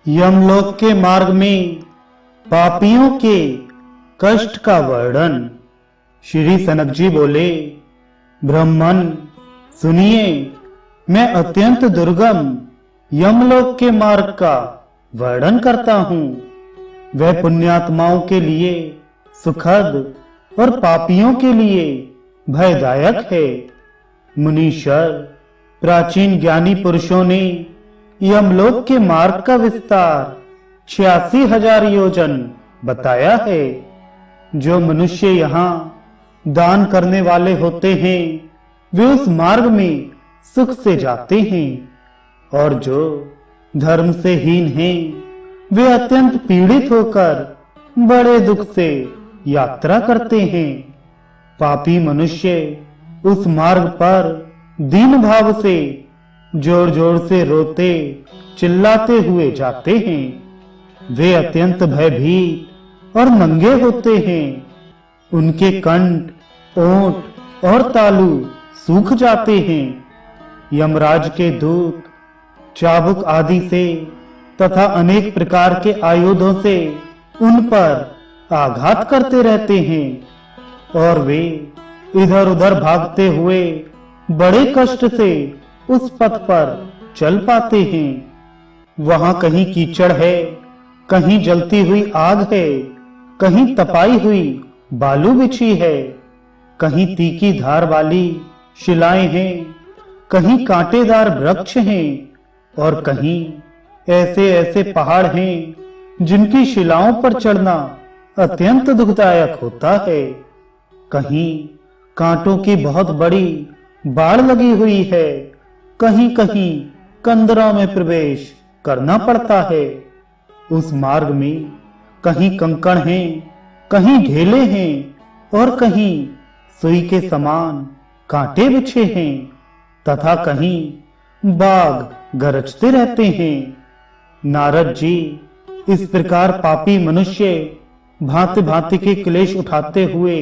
यमलोक के मार्ग में पापियों के कष्ट का वर्णन। श्री सनक जी बोले, ब्राह्मण सुनिए, मैं अत्यंत दुर्गम यमलोक के मार्ग का वर्णन करता हूँ। वह पुण्यात्माओं के लिए सुखद और पापियों के लिए भयदायक है। मुनीश्वर प्राचीन ज्ञानी पुरुषों ने यमलोक के मार्ग का विस्तार 86,000 योजन बताया है। जो मनुष्य यहाँ दान करने वाले होते हैं वे उस मार्ग में सुख से जाते हैं, और जो धर्म से हीन हैं वे अत्यंत पीड़ित होकर बड़े दुख से यात्रा करते हैं। पापी मनुष्य उस मार्ग पर दीन भाव से जोर जोर से रोते चिल्लाते हुए जाते हैं। वे अत्यंत भयभीत और नंगे होते हैं। उनके कंठ, ओंठ और तालू सूख जाते हैं। यमराज के दूत चाबुक आदि से तथा अनेक प्रकार के आयुधों से उन पर आघात करते रहते हैं, और वे इधर उधर भागते हुए बड़े कष्ट से उस पथ पर चल पाते हैं। वहां कहीं कीचड़ है, कहीं जलती हुई आग है, कहीं तपाई हुई बालू बिछी है, कहीं तीखी धार वाली शिलाएं हैं, कहीं कांटेदार वृक्ष हैं, और कहीं ऐसे ऐसे पहाड़ हैं जिनकी शिलाओं पर चढ़ना अत्यंत दुखदायक होता है। कहीं कांटों की बहुत बड़ी बाढ़ लगी हुई है, कहीं कहीं कंदरों में प्रवेश करना पड़ता है। उस मार्ग में कहीं कंकड़ हैं, कहीं ढेले हैं, और कहीं सुई के समान कांटे बिछे हैं, तथा कहीं बाघ गरजते रहते हैं। नारद जी इस प्रकार पापी मनुष्य भांति भांति के क्लेश उठाते हुए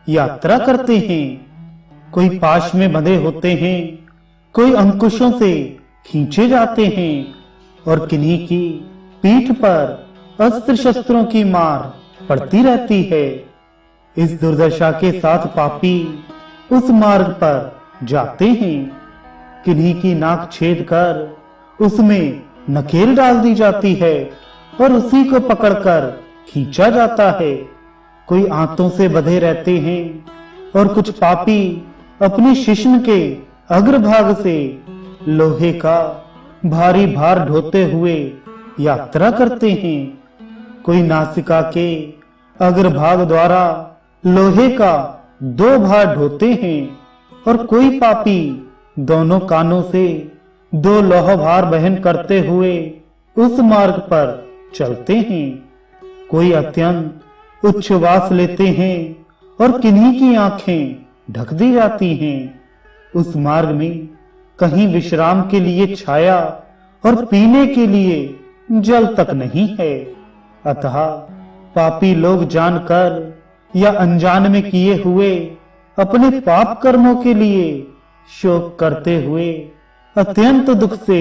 यात्रा करते हैं। कोई पाश में बंधे होते हैं, कोई अंकुशों से खींचे जाते हैं, और किन्हीं की पीठ पर अस्त्र शस्त्रों की मार पड़ती रहती है। इस दुर्दशा के साथ पापी उस मार्ग पर जाते हैं। किन्हीं की नाक छेद कर उसमें नकेल डाल दी जाती है और उसी को पकड़कर खींचा जाता है। कोई आंतों से बंधे रहते हैं, और कुछ पापी अपनी शिश्न के अग्रभाग से लोहे का भारी भार ढोते हुए यात्रा करते हैं। कोई नासिका के अग्रभाग द्वारा लोहे का 2 भार ढोते हैं, और कोई पापी दोनों कानों से 2 लौह भार वहन करते हुए उस मार्ग पर चलते हैं। कोई अत्यंत उच्छ्वास लेते हैं, और किन्हीं की आंखें ढक दी जाती हैं। उस मार्ग में कहीं विश्राम के लिए छाया और पीने के लिए जल तक नहीं है। अतः पापी लोग जानकर या अनजान में किए हुए अपने पाप कर्मों के लिए शोक करते हुए अत्यंत दुख से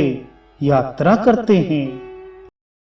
यात्रा करते हैं।